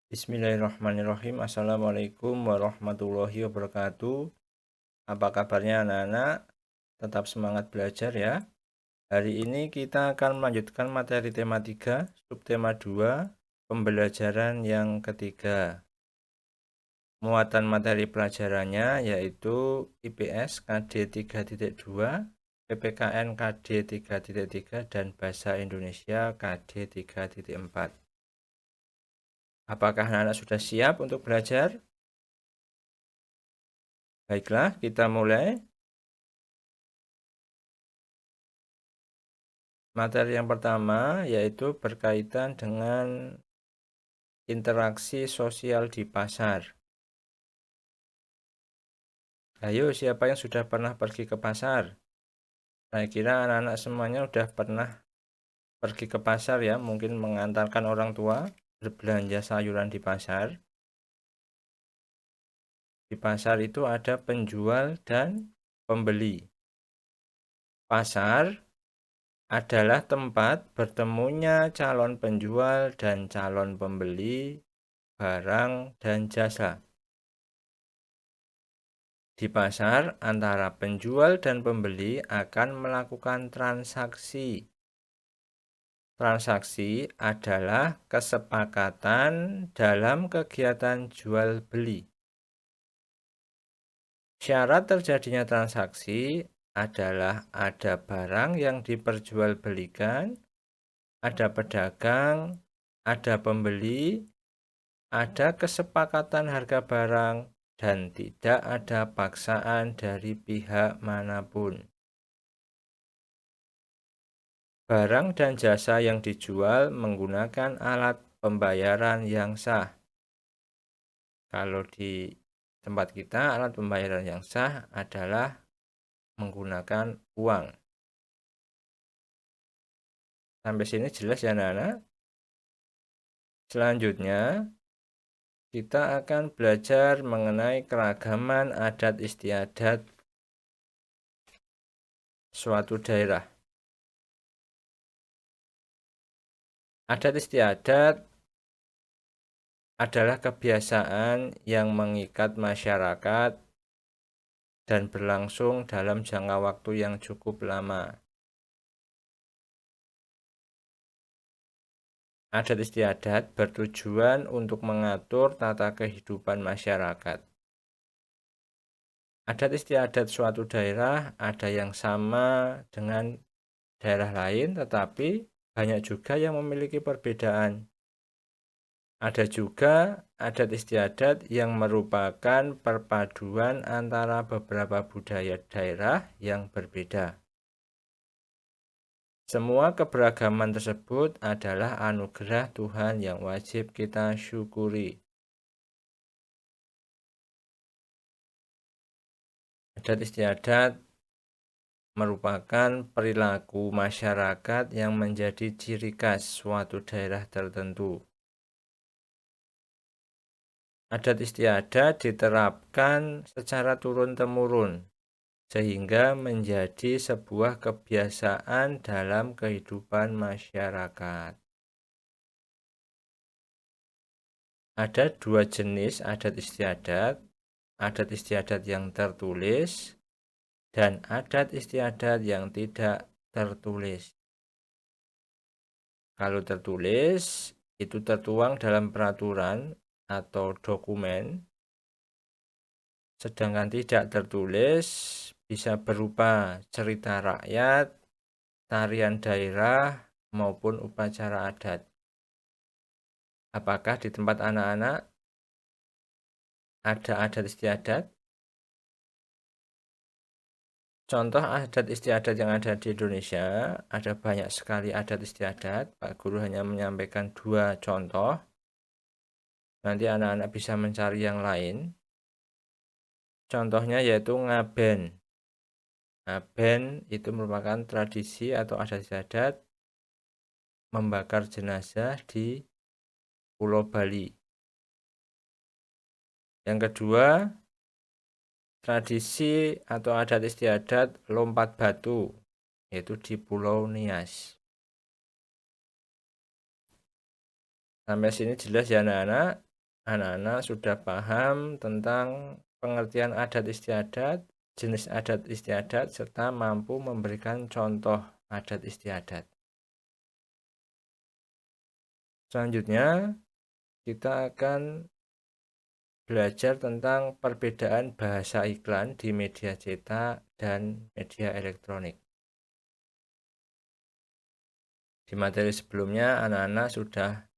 Bismillahirrahmanirrahim. Assalamualaikum warahmatullahi wabarakatuh. Apa kabarnya anak-anak? Tetap semangat belajar ya. Hari ini kita akan melanjutkan materi tema 3, subtema 2, pembelajaran yang ketiga. Muatan materi pelajarannya yaitu IPS KD 3.2, PPKN KD 3.3, dan Bahasa Indonesia KD 3.4. Apakah anak-anak sudah siap untuk belajar? Baiklah, kita mulai. Materi yang pertama yaitu berkaitan dengan interaksi sosial di pasar. Ayo, siapa yang sudah pernah pergi ke pasar? Saya kira anak-anak semuanya sudah pernah pergi ke pasar ya, mungkin mengantarkan orang tua berbelanja sayuran di pasar. Di pasar itu ada penjual dan pembeli. Pasar adalah tempat bertemunya calon penjual dan calon pembeli barang dan jasa. Di pasar, antara penjual dan pembeli akan melakukan transaksi. Transaksi adalah kesepakatan dalam kegiatan jual beli. Syarat terjadinya transaksi adalah ada barang yang diperjualbelikan, ada pedagang, ada pembeli, ada kesepakatan harga barang, dan tidak ada paksaan dari pihak manapun. Barang dan jasa yang dijual menggunakan alat pembayaran yang sah. Kalau di tempat kita, alat pembayaran yang sah adalah menggunakan uang. Sampai sini jelas ya anak-anak? Selanjutnya, kita akan belajar mengenai keragaman adat istiadat suatu daerah. Adat istiadat adalah kebiasaan yang mengikat masyarakat dan berlangsung dalam jangka waktu yang cukup lama. Adat istiadat bertujuan untuk mengatur tata kehidupan masyarakat. Adat istiadat suatu daerah ada yang sama dengan daerah lain, tetapi banyak juga yang memiliki perbedaan. Ada juga adat istiadat yang merupakan perpaduan antara beberapa budaya daerah yang berbeda. Semua keberagaman tersebut adalah anugerah Tuhan yang wajib kita syukuri. Adat istiadat merupakan perilaku masyarakat yang menjadi ciri khas suatu daerah tertentu. Adat istiadat diterapkan secara turun-temurun, sehingga menjadi sebuah kebiasaan dalam kehidupan masyarakat. Ada dua jenis adat istiadat yang tertulis dan adat istiadat yang tidak tertulis. Kalau tertulis, itu tertuang dalam peraturan atau dokumen, sedangkan tidak tertulis bisa berupa cerita rakyat, tarian daerah, maupun upacara adat. Apakah di tempat anak-anak ada adat istiadat? Contoh adat istiadat yang ada di Indonesia, ada banyak sekali adat istiadat. Pak Guru hanya menyampaikan 2 contoh. Nanti anak-anak bisa mencari yang lain. Contohnya yaitu ngaben. Ngaben itu merupakan tradisi atau adat istiadat membakar jenazah di Pulau Bali. Yang kedua, tradisi atau adat istiadat lompat batu, yaitu di Pulau Nias. Sampai sini jelas ya anak-anak? anak-anak sudah paham tentang pengertian adat istiadat, jenis adat istiadat, serta mampu memberikan contoh adat istiadat. Selanjutnya, kita akan belajar tentang perbedaan bahasa iklan di media cetak dan media elektronik. Di materi sebelumnya, anak-anak sudah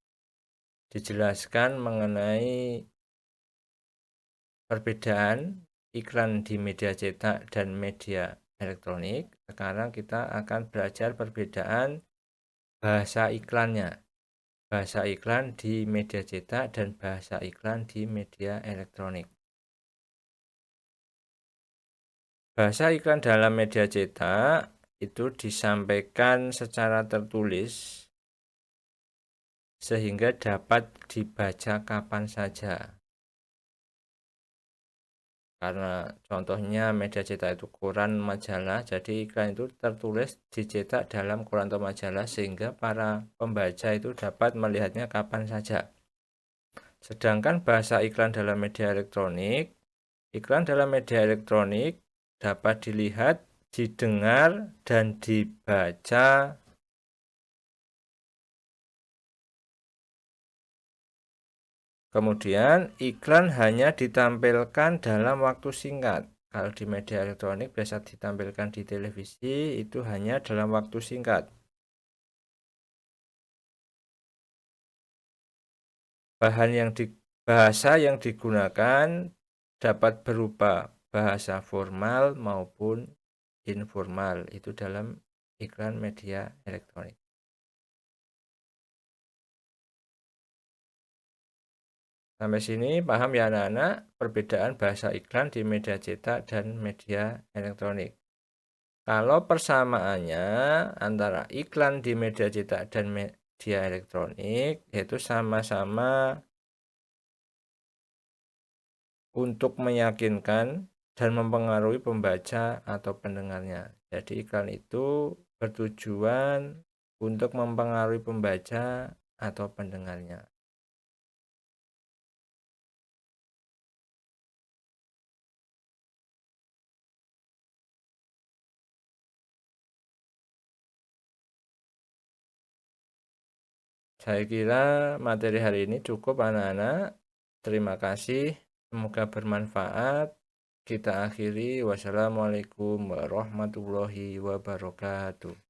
dijelaskan mengenai perbedaan iklan di media cetak dan media elektronik. Sekarang kita akan belajar perbedaan bahasa iklannya. Bahasa iklan di media cetak dan bahasa iklan di media elektronik. Bahasa iklan dalam media cetak itu disampaikan secara tertulis sehingga dapat dibaca kapan saja. Karena contohnya media cetak itu koran, majalah, jadi iklan itu tertulis dicetak dalam koran atau majalah sehingga para pembaca itu dapat melihatnya kapan saja. Sedangkan bahasa iklan dalam media elektronik, iklan dalam media elektronik dapat dilihat, didengar, dan dibaca kemudian iklan hanya ditampilkan dalam waktu singkat. Kalau di media elektronik biasa ditampilkan di televisi itu hanya dalam waktu singkat. Bahasa yang digunakan dapat berupa bahasa formal maupun informal. Itu dalam iklan media elektronik. Sampai sini paham ya anak-anak perbedaan bahasa iklan di media cetak dan media elektronik. Kalau persamaannya antara iklan di media cetak dan media elektronik yaitu sama-sama untuk meyakinkan dan mempengaruhi pembaca atau pendengarnya. Jadi iklan itu bertujuan untuk mempengaruhi pembaca atau pendengarnya. Saya kira materi hari ini cukup anak-anak. Terima kasih. Semoga bermanfaat. Kita akhiri. Wassalamualaikum warahmatullahi wabarakatuh.